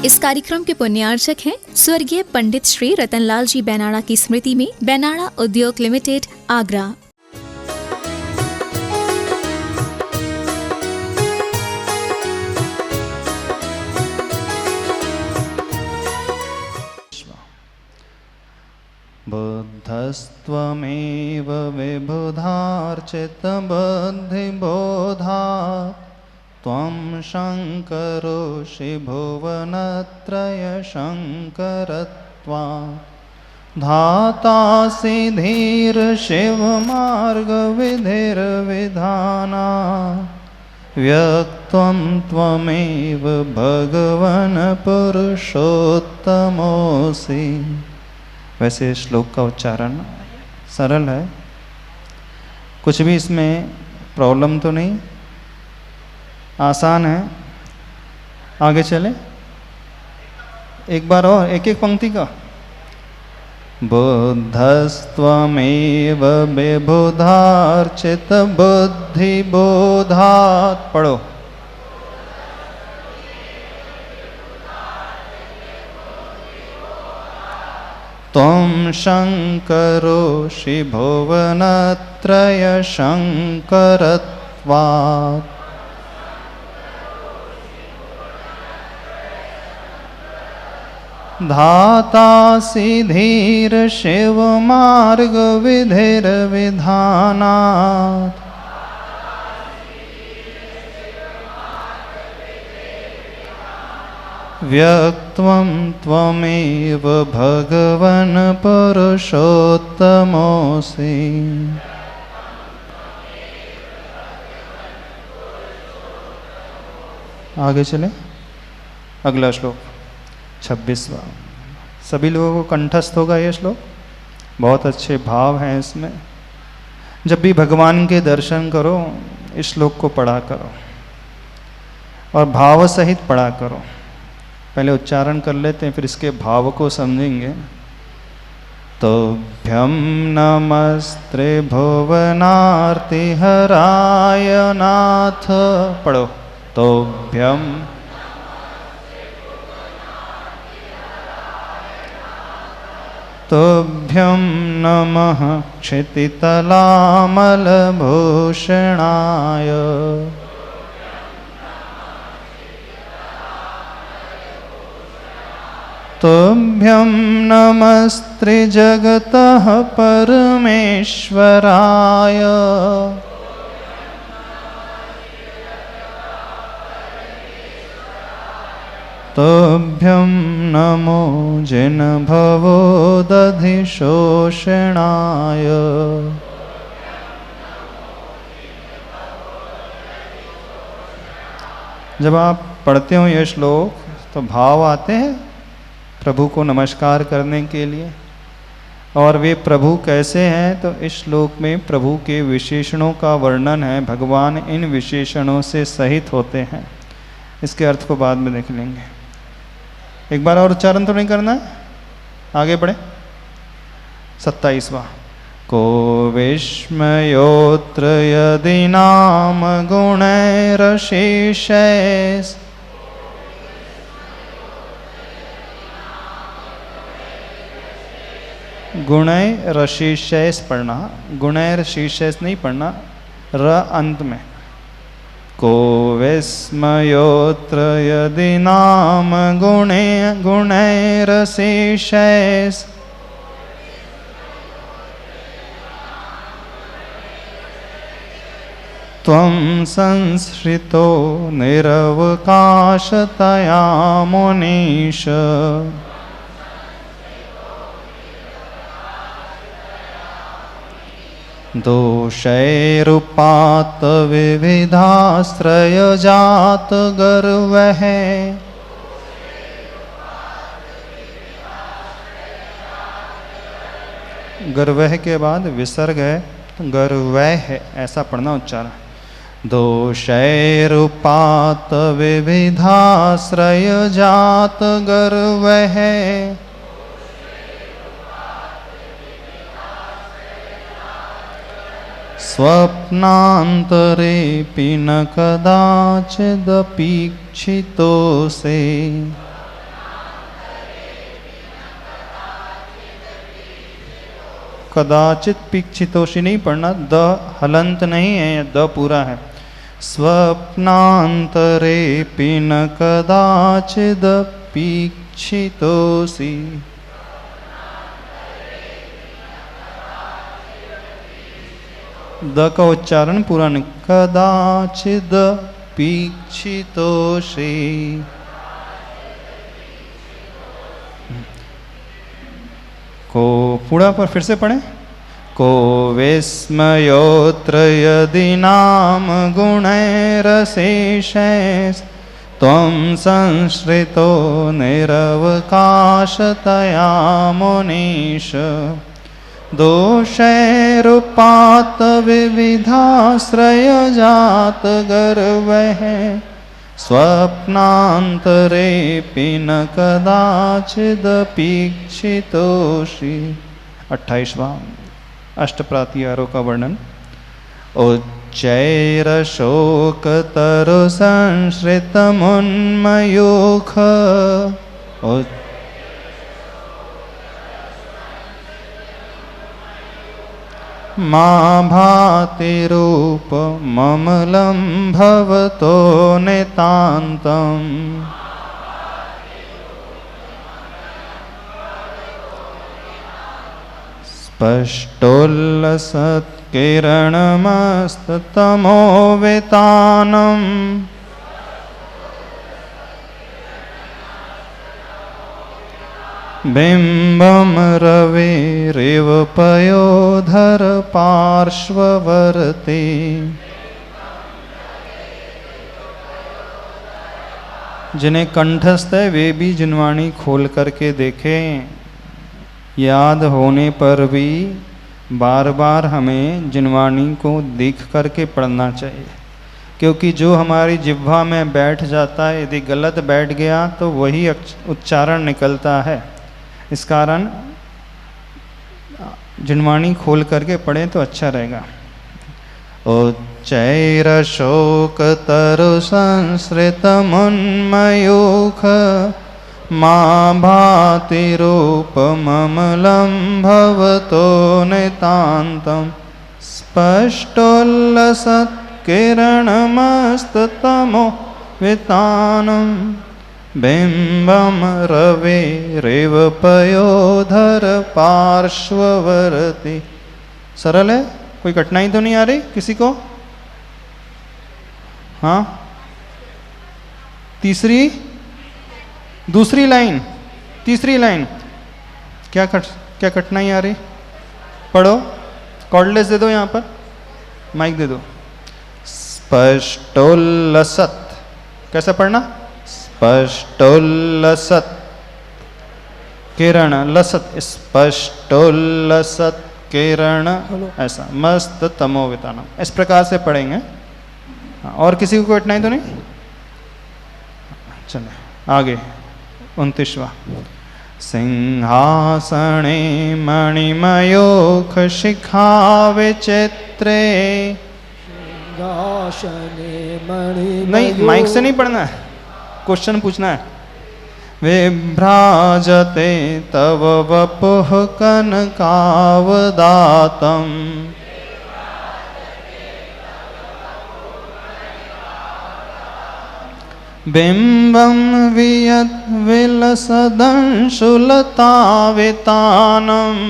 इस कार्यक्रम के पुण्यार्चक हैं स्वर्गीय पंडित श्री रतनलाल जी बैनाड़ा की स्मृति में बैनाड़ा उद्योग लिमिटेड, आगरा। बुद्धस्त्वमेव विबुधार्चित बुद्धिबोधा त्वं शङ्करोषि भुवनत्रय शङ्करत्वा धातासि धीर शिव मार्ग विधिर्विधाना व्यक्तं त्वमेव भगवन् पुरुषोत्तमोऽसि। वैसे श्लोक का उच्चारण सरल है, कुछ भी इसमें प्रॉब्लम तो नहीं, आसान है। आगे चले, एक बार और एक एक पंक्ति का। बुद्धस्त्वमेव विबुधार्चित बुद्धिबोधात्, पढ़ो। त्वं शङ्करोषि भुवनत्रय शङ्करत्वात् धातासि धीर शिव मार्ग विधिर्विधानात् व्यक्त्वं त्वमेव भगवन् पुरुषोत्तमोऽसि। आगे चले, अगला श्लोक 26वां। सभी लोगों को कंठस्थ होगा ये श्लोक, बहुत अच्छे भाव हैं इसमें। जब भी भगवान के दर्शन करो इस श्लोक को पढ़ा करो और भाव सहित पढ़ा करो। पहले उच्चारण कर लेते हैं, फिर इसके भाव को समझेंगे। तोभ्यं नमस्ते भुवनार्तिहराय नाथ, पढ़ो। तोभ्यं तोभ्यं नमः क्षितितलामलभूषणाय तोभ्यं नमस्त्रिजगतः परमेश्वराय तोभ्यं नमो जिनभवोदधिशोषणाय। जब आप पढ़ते हो ये श्लोक तो भाव आते हैं प्रभु को नमस्कार करने के लिए, और वे प्रभु कैसे हैं तो इस श्लोक में प्रभु के विशेषणों का वर्णन है। भगवान इन विशेषणों से सहित होते हैं। इसके अर्थ को बाद में देख लेंगे। एक बार और उच्चारण तो नहीं करना है, आगे बढ़े। 27वां। को विस्मयोत्र यदि नाम गुणैरशेषैः गुणैरशीर्षैः पढ़ना, गुणैरशीर्षैः नहीं पढ़ना, र अंत में। को विस्मयोत्र यदि नाम गुणैरशीर्षैः त्वं संश्रितो निरवकाशतया मुनीश दोषैरुपात विविधाश्रयजात गर्वः। गर्वः के बाद विसर्ग है, गर्वः है, ऐसा पढ़ना उच्चारण। दोषैरुपात विविधाश्रयजात गर्वः स्वप्नान्तरेऽपि न कदाचिदपीक्षितोऽसि। कदाचित पीक्षितोषि नहीं पढ़ना, द हलंत नहीं है, द पूरा है। स्वप्नांतरेऽपि न कदाचिद पीक्षितोषि। द का उच्चारण पूरा नहीं, कदाचिद पीक्षितोषि। को पूरा पर फिर से पढ़ें। को विस्मयोत्र यदि नाम गुणैरशेषैः त्वं संश्रितो निरवकाशतया मुनीश। दोषैरुपात विविधाश्रयजात गर्वैः स्वप्नांतरेऽपि न कदाचिदपीक्षितोषि। 28वां अष्टप्रातिहारों का वर्णन। उच्चैरशोकतरुसंश्रितमुन्मयूख मा भाति रूपममलं भवतो नितान्तम्। स्पष्टोल्लसत्किरणमस्ततमोवितानम् बिम्बं रविरिव पयोधर पार्श्ववर्ती। जिन्हें कंठस्थ है वे भी जिनवाणी खोल करके देखें। याद होने पर भी बार बार हमें जिनवाणी को देख करके पढ़ना चाहिए, क्योंकि जो हमारी जिह्वा में बैठ जाता है यदि गलत बैठ गया तो वही उच्चारण निकलता है। इस कारण जिनवाणी खोल करके पढ़ें तो अच्छा रहेगा। उच्चैरशोकतरुसंश्रितमुन्मयूख मा भाति रूपममलं भवतो नितान्तम्। स्पष्टोल्लसत्किरणमस्ततमोवितानम् बिम्बं रविरिव पयोधर पार्श्ववर्ती। सरल है, कोई कठिनाई तो नहीं आ रही किसी को? हाँ, दूसरी लाइन, तीसरी लाइन क्या कठिनाई आ रही? पढ़ो, कॉर्डलेस दे दो, यहाँ पर माइक दे दो। स्पष्टोल्लसत, कैसे पढ़ना? स्पष्टोल्लसत किरण लसत, स्पष्टोल्लसत किरण, ऐसा मस्त तमोवितानम, इस प्रकार से पढ़ेंगे। और किसी को कठिनाई तो नहीं? चले आगे। 29वां। सिंहासने मणिमयूख शिखा विचित्रे। नहीं, माइक से नहीं पढ़ना है, क्वेश्चन पूछना है। विभ्राजते तव वपुः कनकावदातम्। बिम्बं वियद् विलसदंशुलतावितानम्।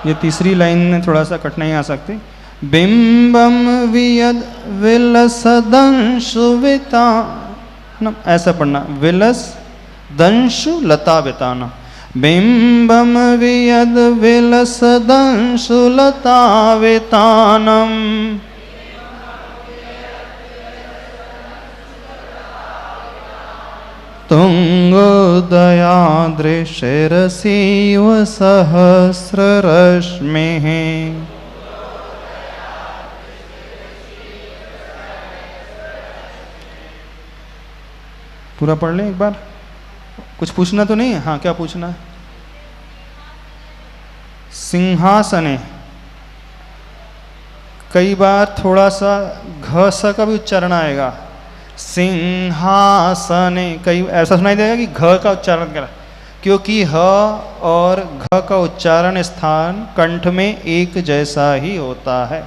ये तीसरी लाइन में थोड़ा सा कठिनाई आ सकती। बिम्बं वियद् विलसदंशुवितानम्, ऐसा पढ़ना, विलसदंशुलतावितानम्। बिम्बं वियद् विलसदंशुलतावितानम्। तुङ्गोदयादृशिरसीव सहस्ररश्मिः। पूरा पढ़ लें एक बार। कुछ पूछना तो नहीं है? हाँ, क्या पूछना है? सिंहासने, कई बार थोड़ा सा घ स का भी उच्चारण आएगा। सिंहासने, कई ऐसा सुनाई देगा कि घ का उच्चारण करा। क्योंकि ह और घ का उच्चारण स्थान कंठ में एक जैसा ही होता है।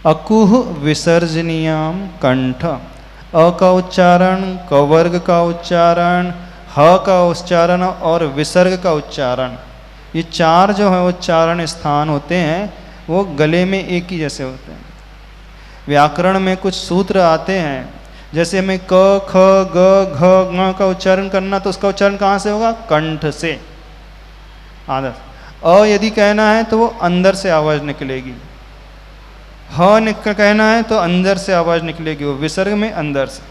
अकुह विसर्जनीयम कंठ, अ का उच्चारण, क वर्ग का उच्चारण, ह का उच्चारण और विसर्ग का उच्चारण, ये चार जो है उच्चारण स्थान होते हैं वो गले में एक ही जैसे होते हैं। व्याकरण में कुछ सूत्र आते हैं, जैसे हमें क ख ग घ ङ का उच्चारण करना तो उसका उच्चारण कहाँ से होगा? कंठ से। आदर अ यदि कहना है तो वो अंदर से आवाज निकलेगी, ह कहना है तो अंदर से आवाज निकलेगी, वो विसर्ग में अंदर से।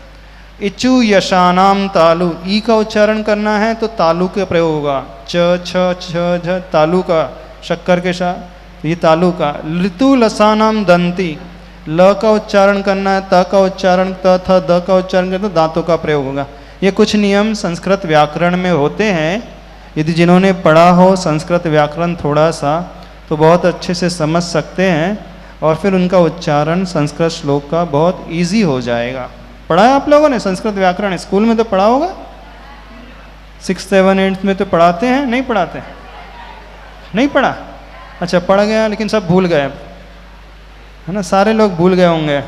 इचु यशानाम तालु, ई का उच्चारण करना है तो तालु के प्रयोग होगा, च छ छ झ तालु का, शक्कर के साथ ये तालु का। ऋतु लसानाम दंती, ल का उच्चारण करना है, त का उच्चारण, त थ द का उच्चारण करना, दांतों का प्रयोग होगा। ये कुछ नियम संस्कृत व्याकरण में होते हैं। यदि जिन्होंने पढ़ा हो संस्कृत व्याकरण थोड़ा सा तो बहुत अच्छे से समझ सकते हैं और फिर उनका उच्चारण संस्कृत श्लोक का बहुत इजी हो जाएगा। पढ़ा है आप लोगों ने संस्कृत व्याकरण? स्कूल में तो पढ़ा होगा, 6, 7, 8 में तो पढ़ाते हैं, नहीं पढ़ाते? नहीं पढ़ा? अच्छा, पढ़ गया लेकिन सब भूल गए, है ना? सारे लोग भूल गए होंगे।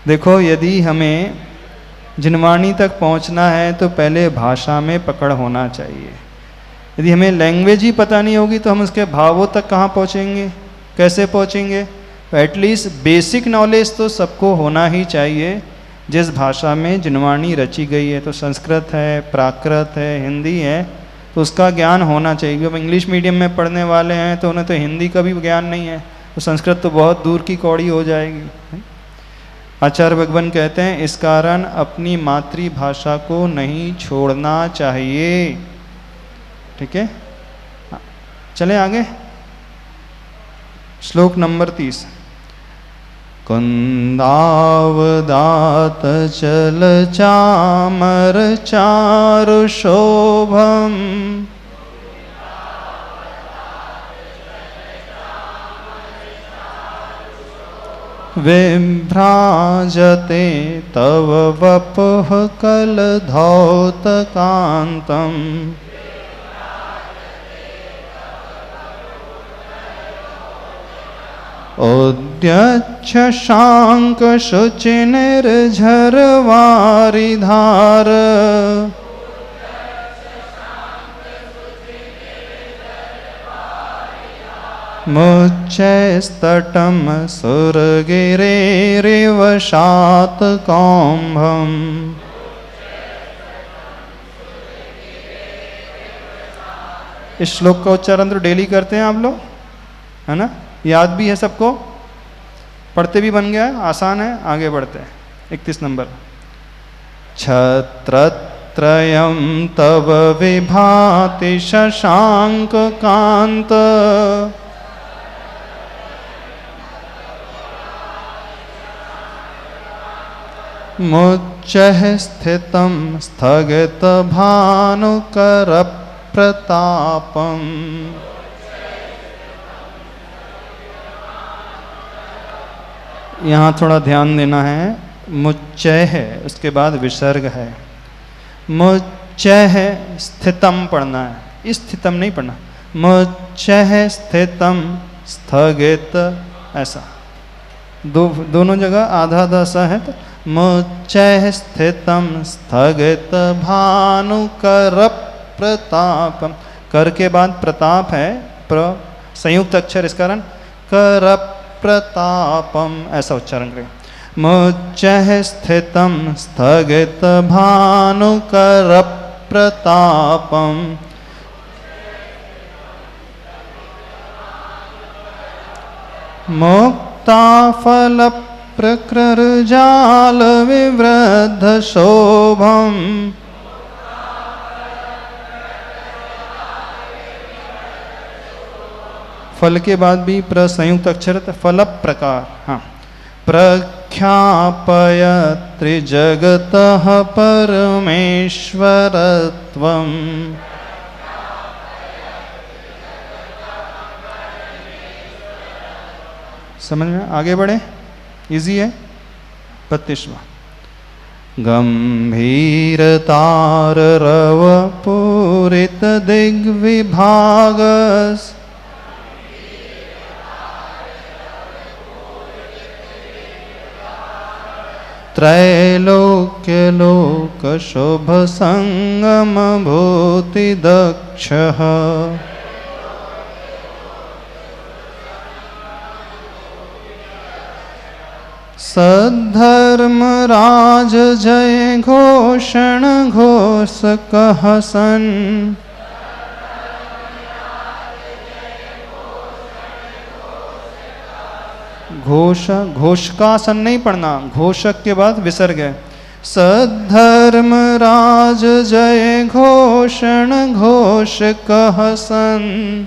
देखो, यदि हमें जिनवाणी तक पहुंचना है तो पहले भाषा में पकड़ होना चाहिए। यदि हमें लैंग्वेज ही पता नहीं होगी तो हम उसके भावों तक कहाँ पहुंचेंगे, कैसे पहुंचेंगे? तो एटलीस्ट बेसिक नॉलेज तो सबको होना ही चाहिए। जिस भाषा में जिनवाणी रची गई है, तो संस्कृत है, प्राकृत है, हिंदी है, तो उसका ज्ञान होना चाहिए। अब इंग्लिश मीडियम में पढ़ने वाले हैं तो उन्हें तो हिंदी का भी ज्ञान नहीं है, तो संस्कृत तो बहुत दूर की कौड़ी हो जाएगी। आचार्य भगवान कहते हैं इस कारण अपनी मातृभाषा को नहीं छोड़ना चाहिए। ठीक है, चले आगे। श्लोक नंबर 30। कुंदावदात चल चामर चारु शोभम, विभ्राजते तव वपुः कलधौतकान्तं, उद्यच्छ शांक शुचिनिर्झरवारिधार, मुच्चैस्तटं सुरगिरेरिव शातकौम्भम्। इस श्लोक का उच्चारण तो डेली करते हैं आप लोग, है ना? याद भी है सबको, पढ़ते भी बन गया है, आसान है। आगे बढ़ते हैं 31 नंबर। छत्रत्रयं तव विभाति शशांक कांत, मुच्चैः स्थितं स्थगित भानुकर प्रतापम। यहाँ थोड़ा ध्यान देना है, मुच्चय है उसके बाद विसर्ग है। मुच्चय स्थितम पढ़ना है, स्थितम नहीं पढ़ना। मुच्चय स्थितम स्थगित, ऐसा दोनों जगह आधा आधा सा है। तो मुच्चय स्थितम स्थगित भानुकर प्रतापम, कर के बाद प्रताप है, संयुक्त अक्षर, इस कारण कर प्रतापम ऐसा उच्चारण करें। मुच्चैः स्थितं स्थगित भानुकर प्रतापम, मुक्ताफल प्रकृर्जाल विवृद्ध शोभम, फल के बाद भी प्रसंयुक्त अक्षर है, फल प्रकार। हाँ, प्रख्यापय त्रिजगतः परमेश्वरत्वम्, समझ में? आगे बढ़े, इजी है। 32वां। गंभीरताररव पूरित दिग्विभागस त्रैलोक्यलोक शुभ संगम भूति दक्षः सद्धर्म राज जय घोषण घोष कहसन घोष घोष का सन नहीं पढ़ना, घोषक के बाद विसर्ग है। सद्धर्म राज जय घोषण घोष कहसन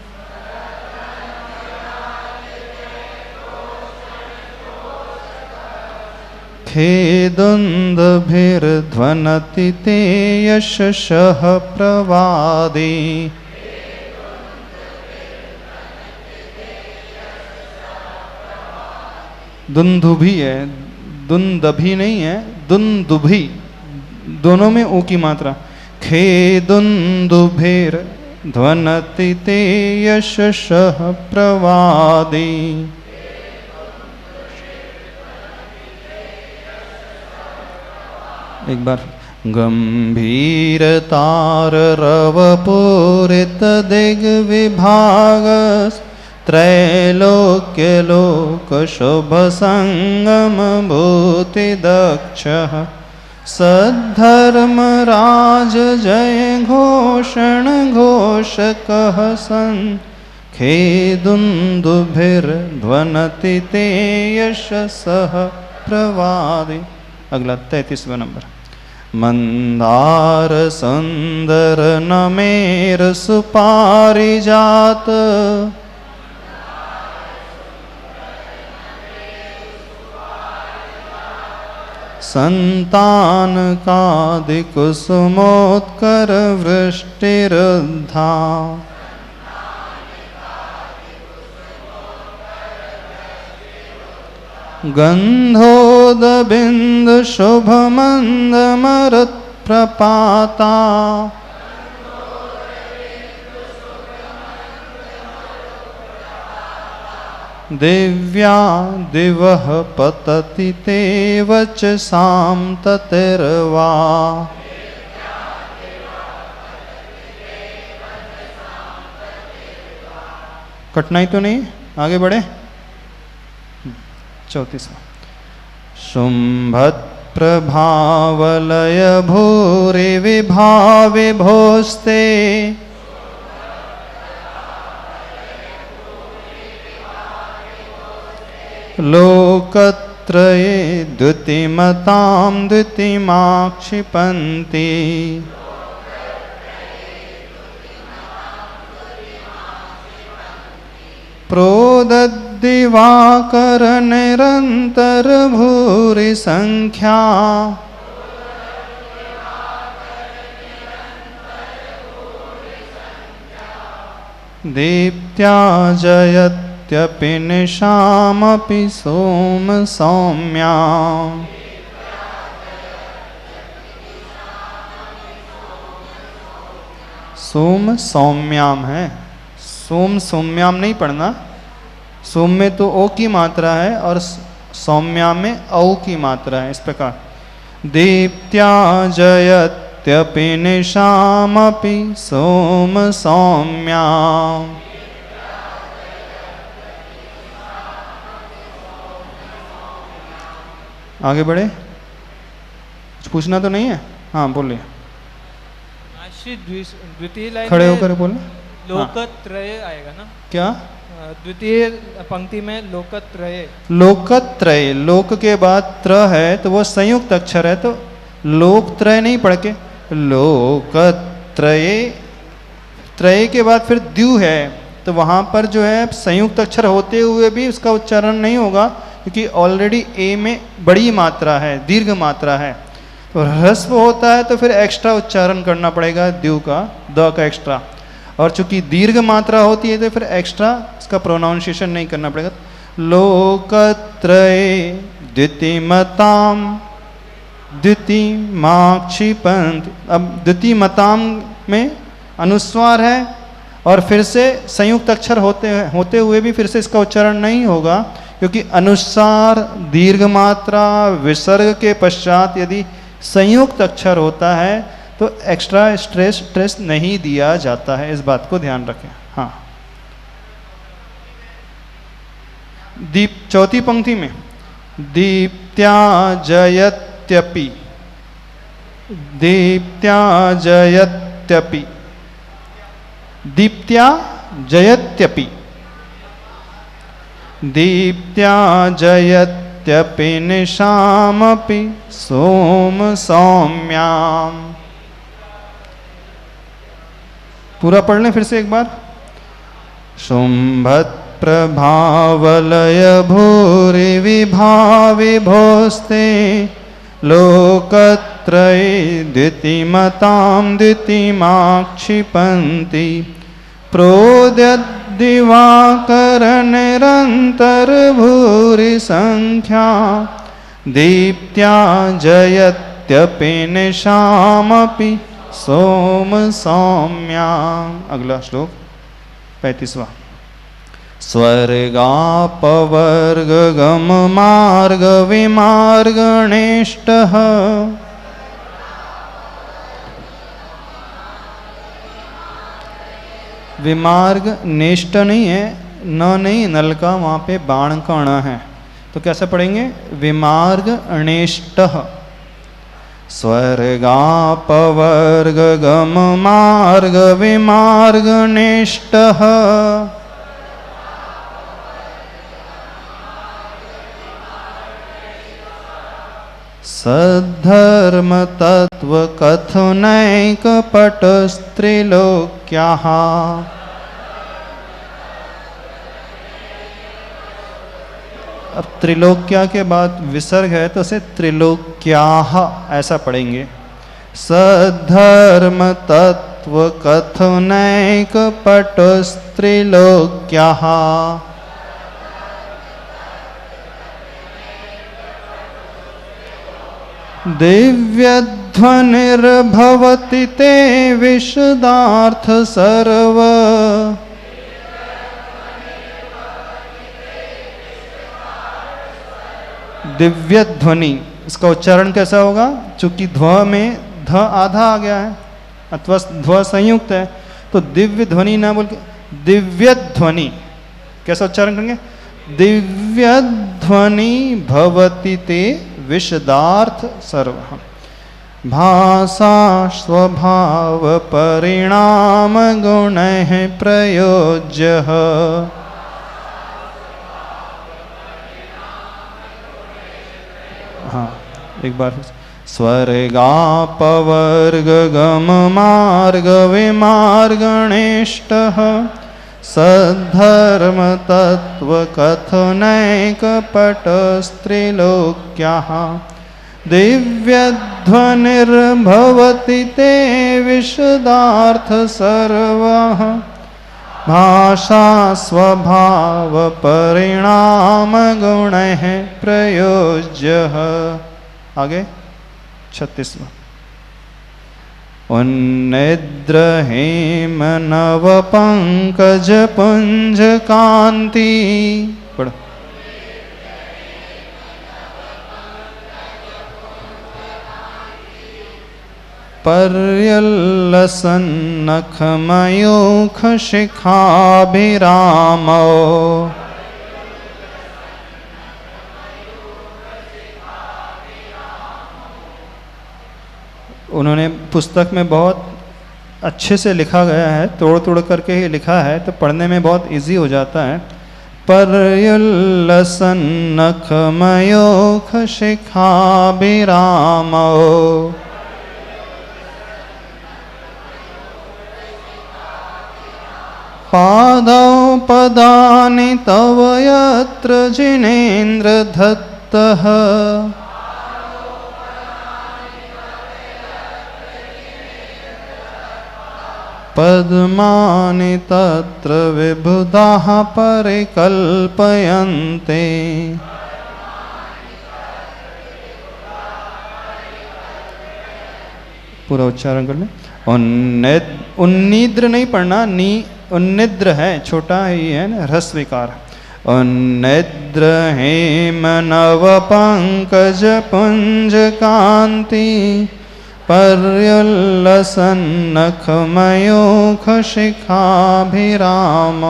खेदुन्दभिर्ध्वनति ते यशशः प्रवादी। दुंदुभी है, दुंदभी नहीं है, दुंदुभी, दोनों में ऊ की मात्रा। खेदुन्दुभिर ध्वनति ते यशशः प्रवादी। एक बार गंभीरताररवपूरित दिग्विभागस त्रैलोक्यलोक शुभ संगम भूति दक्षः सद्धर्म राज जय घोषण घोष कहसन खेदुन्दुभिर्ध्वनति ते यशसः प्रवादी। अगला 33वां नंबर। मंदार सुंदर नमेर सुपारिजात संतान कादि कुसुमोत्कर वृष्टिरुद्धा गंधोदबिंदु शुभ मंद मरुत प्रपाता दिव्या दिवः पतति ते वचसां ततिर्वा। कठिनाई तो नहीं, आगे बढ़े। 34वां। शुंभत प्रभावलय भूरि विभावि भोस्ते लोकत्रये द्युतिमतां द्युतिमा क्षिपन्ति। प्रोदद्दिवाकर निरंतर भूरि संख्या दीप्त्या जयत्यपि निशामपि सोम सौम्या। सोम सौम्याम है, सोम सौम्याम नहीं पढ़ना। सोम में तो ओ की मात्रा है और सौम्याम में औ की मात्रा है। इस प्रकार दीप्त्या जयत्यपि निशामपि सोम सौम्याम। आगे बढ़े। कुछ पूछना तो नहीं है? हाँ बोलिए। द्वितीय लाइन खड़े होकर बोलना। लोकत्रय आएगा ना? क्या? द्वितीय पंक्ति में लोकत्रय। लोकत्रय, लोक के बाद त्र है तो वो संयुक्त अक्षर है, तो लोकत्रय नहीं पढ़ के लोकत्रय। त्रय के बाद फिर द्यु है, तो वहाँ पर जो है संयुक्त अक्षर होते हुए भी उसका उच्चारण नहीं होगा, क्योंकि ऑलरेडी ए में बड़ी मात्रा है, दीर्घ मात्रा है। तो ह्रस्व होता है तो फिर एक्स्ट्रा उच्चारण करना पड़ेगा द्यु का, द का एक्स्ट्रा। और चूंकि दीर्घ मात्रा होती है तो फिर एक्स्ट्रा इसका प्रोनाउंसिएशन नहीं करना पड़ेगा। लोकत्रये द्वितीमताम द्वितीयमाक्षिपन्ति। अब द्वितीयमताम में अनुस्वार है और फिर से संयुक्त अक्षर होते हुए भी फिर से इसका उच्चारण नहीं होगा, क्योंकि अनुस्वार दीर्घ मात्रा विसर्ग के पश्चात यदि संयुक्त अक्षर होता है तो एक्स्ट्रा स्ट्रेस नहीं दिया जाता है। इस बात को ध्यान रखें। हाँ, चौथी पंक्ति में दीप्त्या जयत्यपि, दीप्त्या जयत्यपि, दीप्त्या जयत्यपि, दीप्त्या जयत्यपि निशामपि सोम सौम्याम। पूरा पढ़ लें फिर से एक बार। शुंभत प्रभावलय भूरि विभाविभोस्ते लोकत्रये द्वितीयमतां द्वितीयमाक्षिपन्ति प्रोद्यद्दिवाकर निरन्तर भूरि संख्या दीप्त्या जयत्यपि निशामपि सोम सौम्या। अगला श्लोक 35वां। स्वर्गापवर्गगम मार्ग विमार्गणेष्टः, विमार्ग नेष्ट नहीं है, न नहीं, नल का वहाँ पे बाण का अण है, तो कैसे पढ़ेंगे? विमार्ग अणेष्टः। स्वर्गापवर्गगम मार्ग विमार्गणेष्टः, सद्धर्म तत्व कथनैक पटस्त्रिलोक्याः। अब त्रिलोक्या के बाद विसर्ग है तो उसे त्रिलोक्याः ऐसा पढ़ेंगे। सद्धर्म तत्व कथनैक पटस्त्रिलोक्याः, दिव्यध्वनिर्भवति ते विशदार्थ सर्व, दिव्य ध्वनि, इसका उच्चारण कैसा होगा? चूंकि ध्व में ध आधा आ गया है अथवा ध्व संयुक्त है, तो दिव्य ध्वनि ना बोल के दिव्य ध्वनि कैसा उच्चारण करेंगे? दिव्य ध्वनि भवति ते विशदार्थ सर्व। भाषा स्वभाव परिणाम गुणैः प्रयोज्यः, हाँ एक बार स्वर्गापवर्गगम मार्ग विमार्गणेष्टः, सद्धर्म तत्व कथनैक पटस्त्रिलोक्याः, दिव्यध्वनिर्भवति ते विशदार्थ सर्वः, भाषा स्वभाव परिणाम गुणैः प्रयोज्यः। आगे 36वां। उन्निद्र हेम नव पंकज पुंज कांति, पढ़ो। पर्यल्लसन्नख मयूख शिखाभिरामो, उन्होंने पुस्तक में बहुत अच्छे से लिखा गया है, तोड़ तोड़ करके ही लिखा है, तो पढ़ने में बहुत इजी हो जाता है। पर्यल्लसन्नख मयूख शिखाभिरामो, पादौ पदानि तव यत्र जिनेन्द्र दत्तः, पद्मानि तत्र विबुधाः परिकल्पयन्ते, पूरा उच्चारण कर ले। उन्निद्र नहीं पढ़ना, नी उन्निद्र है, छोटा ही है ना, ह्रस्व विकार। उन्निद्र हेम नव पंकज पुंज कांति पर्युल्लसन्नख मयूख शिखाभिराम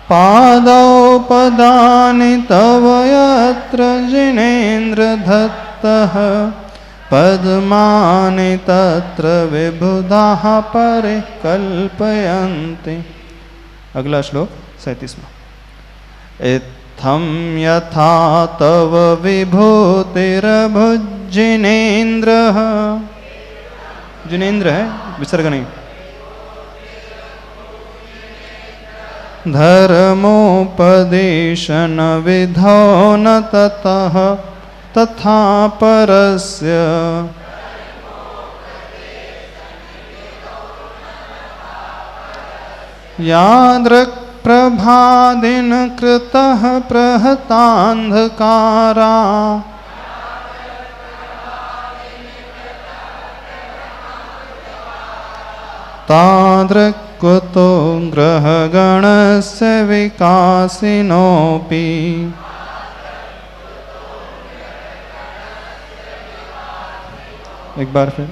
पादौ पदानि तव यत्र जिनेन्द्र दत्तः पद्मानि तत्र विबुधाः परिकल्पयन्ति। अगला श्लोक 37वां। इत्थं यथा तव विभूतिरभुजिनेन्द्रः, जिनेन्द्र है, विसर्ग नहीं, धर्मोपदेशन विधौ न ततः तथा परस्य यादृक् प्रभादिन कृतः प्रहतान्धकारा तादृक्कुतो ग्रहगणस्य विकासिनोऽपि। एक बार फिर।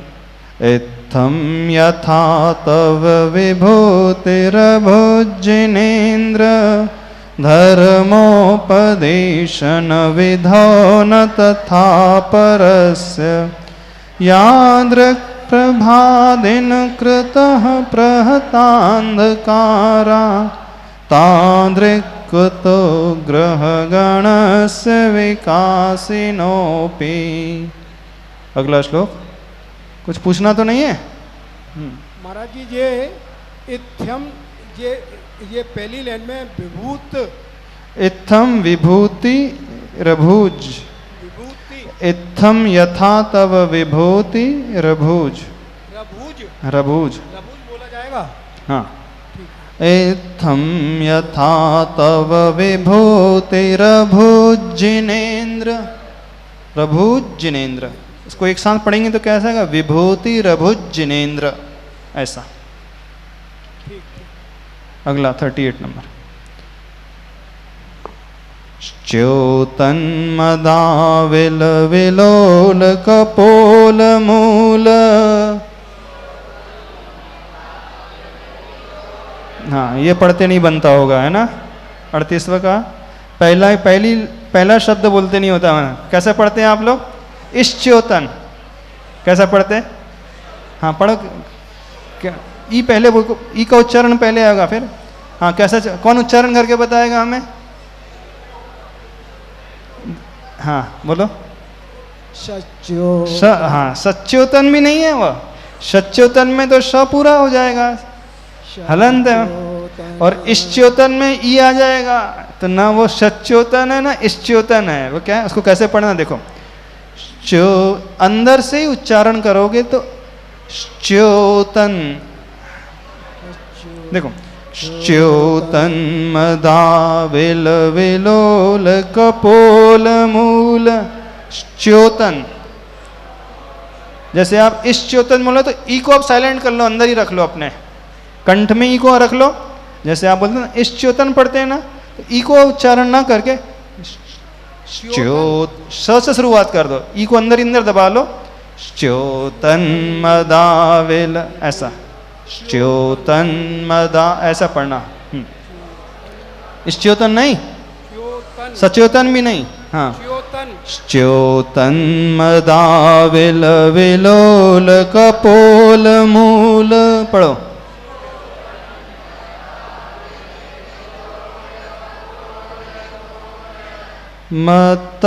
इत्थं यथा तव विभूतिरभुजिनेन्द्र धर्मोपदेशन विधौ न तथा परस्य यादृक् प्रभादिन कृतः प्रहतान्धकारा तादृक्कुतो ग्रहगणस्य विकासिनोऽपि। अगला श्लोक। कुछ पूछना तो नहीं है? महाराज जी ये इत्थम ये पहली लाइन में विभूत, इत्थम विभूति रभुज, विभूति इत्थम यथा तव विभूति रभुज, रभुज रभुज रभुज बोला जाएगा। हाँ। इत्थम यथा तव विभूति रभुजिनेन्द्र, रभुजिनेन्द्र, इसको एक साथ पढ़ेंगे तो कैसा है? विभूति रभुजिनेन्द्र, ऐसा। अगला 38 नंबर। च्योतन्मदाविल विलोल कपोल मूल। हाँ, ये पढ़ते नहीं बनता होगा, है ना? 38वां का पहला शब्द बोलते नहीं होता। कैसे पढ़ते हैं आप लोग? इश्च्योतन। कैसा पढ़ते हैं? हाँ पढ़ो। क्या ई पहले, ई का उच्चारण पहले आएगा फिर। हाँ कैसा, कौन उच्चारण करके बताएगा हमें? हाँ बोलो। हाँ सच्योतन भी नहीं है वह। सच्योतन में तो श पूरा हो जाएगा, हलंत है, और इश्च्योतन में ई आ जाएगा। तो ना वो सच्योतन है ना इश्च्योतन है। वो क्या है, उसको कैसे पढ़ना देखो। च्यो अंदर से ही उच्चारण करोगे तो च्योतन, देखो च्योतन मदाविल विलोल कपोल मूल। च्योतन, जैसे आप इस च्योतन बोलो तो ई को आप साइलेंट कर लो, अंदर ही रख लो, अपने कंठ में ई को रख लो। जैसे आप बोलते हैं ना इस च्योतन पढ़ते हैं ना, तो ई को उच्चारण ना करके स से शुरुआत कर दो, ई को अंदर अंदर दबा लो। च्योतन मदाविल, ऐसा च्योतन मदा, ऐसा पढ़ना। इस च्योतन नहीं, सच्योतन भी नहीं। हाँ च्योतन मदाविल विलोल कपोल मूल पढ़ो। मत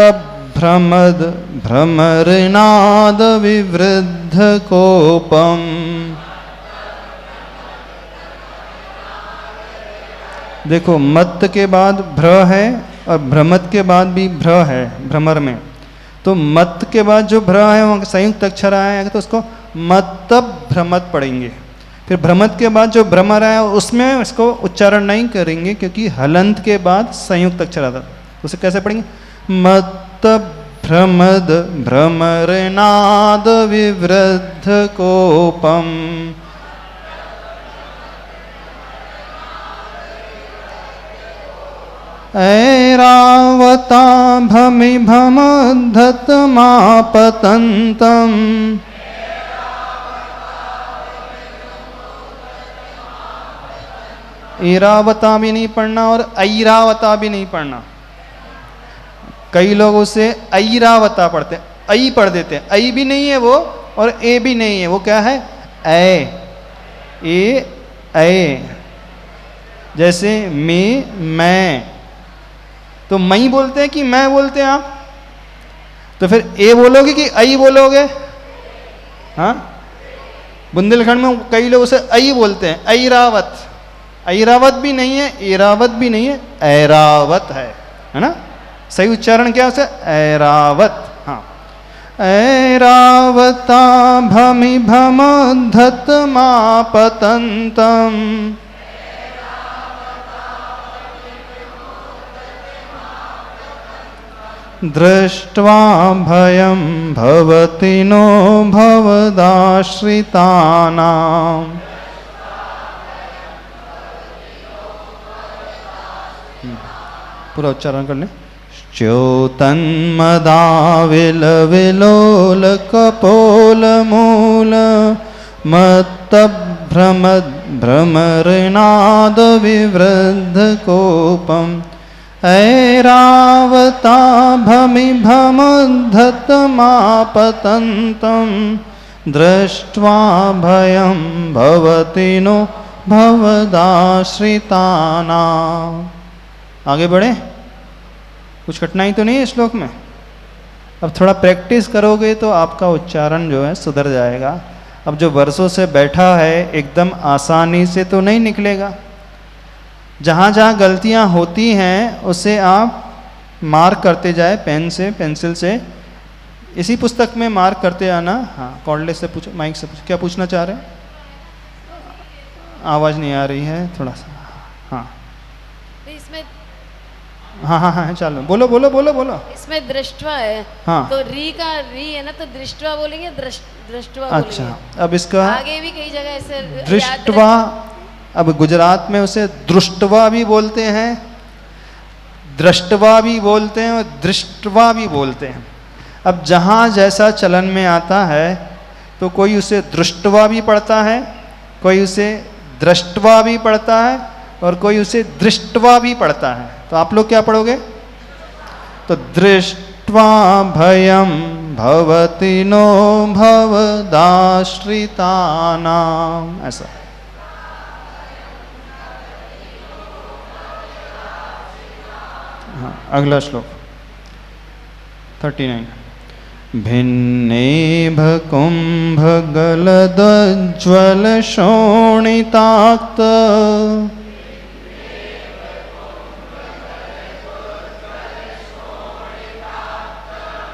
भ्रमद भ्रमरनाद विवृद्ध कोपम। देखो मत के बाद भ्र है और भ्रमत के बाद भी भ्र है भ्रमर में। तो मत के बाद जो भ्र है वहाँ संयुक्त अक्षर आया है तो उसको मत भ्रमत पढ़ेंगे। फिर भ्रमत के बाद जो भ्रमर आया उसमें इसको उच्चारण नहीं करेंगे क्योंकि हलंत के बाद संयुक्त अक्षर आता है। उसे कैसे पढ़ेंगे? मत प्रमद भ्रमरनाद विवृद्ध कोपम ऐरावता भमि भमद्धतमापतन्तम् ऐरावता भी नहीं पढ़ना और ऐरावता भी नहीं पढ़ना। कई लोग उसे ऐरावता पढ़ते हैं, ऐ पढ़ देते हैं। ऐ भी नहीं है वो और ए भी नहीं है, वो क्या है? ए। जैसे मैं, तो मई बोलते हैं कि मैं बोलते हैं आप? तो फिर ए बोलोगे कि ऐ बोलोगे? हाँ, बुंदेलखंड में कई लोग उसे ऐ बोलते हैं, ऐरावत। ऐरावत भी नहीं है, ऐरावत भी नहीं है, ऐरावत है ना? सही उच्चारण क्या है उसे? ऐरावत। हाँ, ऐरावता भमि भमद्धतमापतन्तम् दृष्ट्वा भयं भवति नो भवदाश्रितानाम्। पूरा उच्चारण कर ले। च्योतन्मदाविलविलोल कपोलमूल मत्तभ्रमरनाद विवृद्ध कोपम् ऐरावता भमि भमद्धतमापतन्तम् दृष्ट्वा भयं भवति नो भवदाश्रितानाम्। आगे बढ़े, कुछ कठिनाई तो नहीं है श्लोक में? अब थोड़ा प्रैक्टिस करोगे तो आपका उच्चारण जो है सुधर जाएगा। अब जो वर्षों से बैठा है एकदम आसानी से तो नहीं निकलेगा। जहाँ जहाँ गलतियाँ होती हैं उसे आप मार्क करते जाए पेन से, पेंसिल से। इसी पुस्तक में मार्क करते आना। हाँ, कॉर्डले से पूछो, माइक से पूछो, क्या पूछना चाह रहे हैं? आवाज़ नहीं आ रही है थोड़ा सा। हाँ इसमें हाँ, चलो बोलो बोलो बोलो बोलो। इसमें दृष्टवा है। हाँ, तो री का री है ना, तो दृष्टवा बोलेंगे, दृष्टवा अच्छा। बोलेंगे। अब इसका आगे भी कई जगह ऐसे दृष्टवा, अब गुजरात में उसे दृष्टवा भी बोलते हैं, दृष्टवा भी बोलते हैं और दृष्टवा भी बोलते हैं। अब जहाँ जैसा चलन में आता है तो कोई उसे दृष्टवा भी पढ़ता है, कोई उसे दृष्टवा भी पढ़ता है और कोई उसे दृष्टवा भी पढ़ता है। तो आप लोग क्या पढ़ोगे? तो दृष्ट्वा भयं भवति नो भवदाश्रितानाम्, ऐसा। हाँ, अगला श्लोक 39। भिन्नेभ कुंभ गलदज्ज्वल शोणिताक्त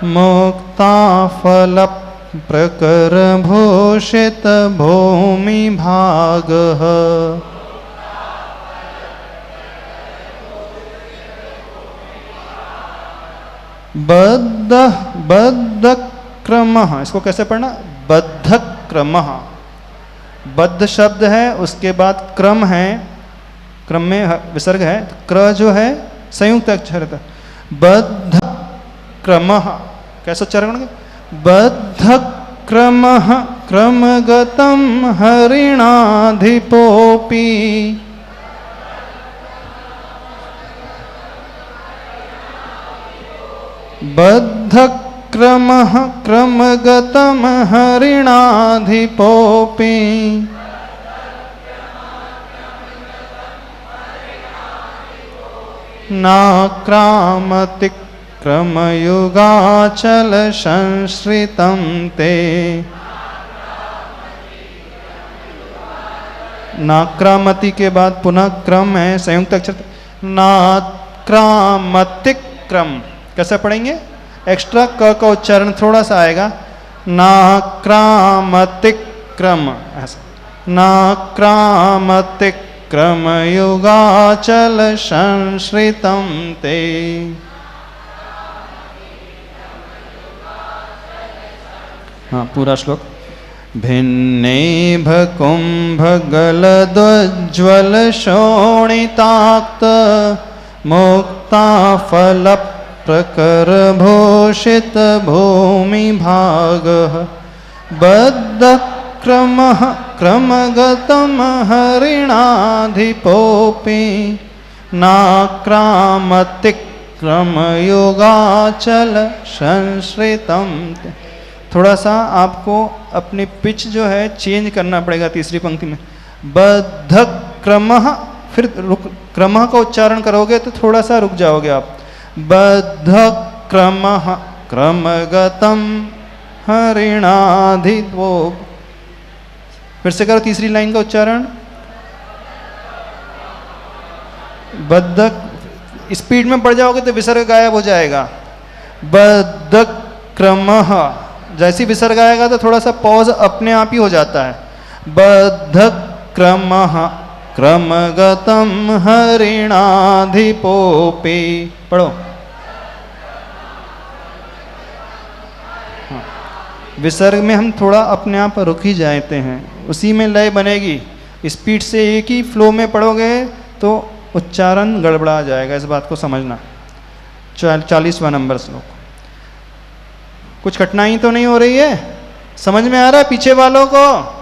मुक्ता फल प्रकर भूषित भूमि भागः बद्ध क्रमः। इसको कैसे पढ़ना? बद्ध क्रमः। बद्ध शब्द है, उसके बाद क्रम है, क्रम में विसर्ग है। क्र जो है संयुक्त अक्षर है। बद्ध क्रमः कैसे उच्चारण करेंगे? बद्ध क्रमः क्रमगतं हरिणाधिपोपि बद्ध क्रमः क्रमगतं हरिणाधिपोपि नाक्रामति क्रमयुगाचल संश्रितं ते। नाक्रामति के बाद पुनः क्रम है, संयुक्त अक्षर। नाक्रामतिक क्रम कैसे पढ़ेंगे? एक्स्ट्रा क का उच्चारण थोड़ा सा आएगा। नाक्रामतिक क्रम, ऐसा। नाक्रामतिक क्रम युगाचल संश्रितं ते। हाँ पूरा श्लोक। भिन्नेभ कुम्भगलद्वज्ज्वल शोणिताक्त मुक्ता फल प्रकर भूषित भूमि भागः बद्ध क्रमगतम हरिणाधिपोपि नाक्रामतिक्रमयोगाचल संश्रितम। थोड़ा सा आपको अपनी पिच जो है चेंज करना पड़ेगा तीसरी पंक्ति में। बद्ध क्रमः, फिर क्रमः का उच्चारण करोगे तो थोड़ा सा रुक जाओगे आप। बद्ध क्रमः क्रमगतम हरिणाधिपो। फिर से करो तीसरी लाइन का उच्चारण। बद्ध, स्पीड में पड़ जाओगे तो विसर्ग गायब हो जाएगा। बद्ध क्रमः, जैसी विसर्ग आएगा तो थोड़ा सा पॉज अपने आप ही हो जाता है। बद्ध क्रमः क्रमगतम हरिणाधिपोपि। पढ़ो। हाँ। विसर्ग में हम थोड़ा अपने आप रुक ही जाते हैं, उसी में लय बनेगी। स्पीड से एक ही फ्लो में पढ़ोगे तो उच्चारण गड़बड़ा जाएगा, इस बात को समझना। 40वां नंबर श्लोक। कुछ कठिनाई तो नहीं हो रही है? समझ में आ रहा है पीछे वालों को?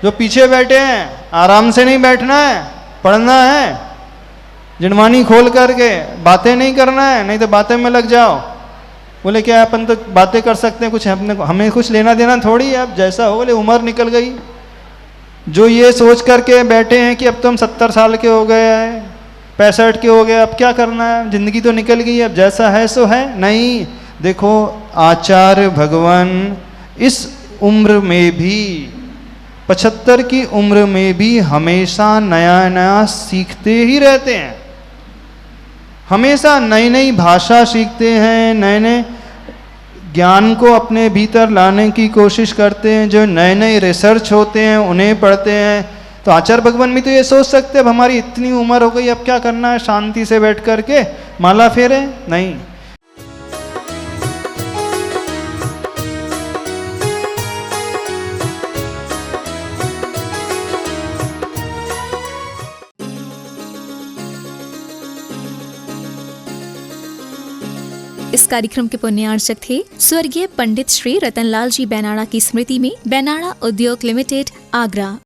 जो पीछे बैठे हैं आराम से नहीं बैठना है, पढ़ना है जिनवानी खोल करके, बातें नहीं करना है, नहीं तो बातें में लग जाओ। बोले क्या अपन तो बातें कर सकते हैं, कुछ हमें कुछ लेना देना थोड़ी है। अब जैसा हो, बोले उम्र निकल गई। जो ये सोच करके बैठे हैं कि अब तो हम 70 साल के हो गए हैं, 65 के हो गए, अब क्या करना है, जिंदगी तो निकल गई, अब जैसा है सो है। नहीं, देखो आचार्य भगवान इस उम्र में भी, 75 की उम्र में भी हमेशा नया नया सीखते ही रहते हैं। हमेशा नई नई भाषा सीखते हैं, नए नए ज्ञान को अपने भीतर लाने की कोशिश करते हैं। जो नए नए रिसर्च होते हैं उन्हें पढ़ते हैं। तो आचार्य भगवान भी तो ये सोच सकते हैं अब हमारी इतनी उम्र हो गई, अब क्या करना है, शांति से बैठ करके माला फेरे? नहीं। इस कार्यक्रम के पुण्यार्चक थे स्वर्गीय पंडित श्री रतनलाल जी बेनाड़ा की स्मृति में बेनाड़ा उद्योग लिमिटेड, आगरा।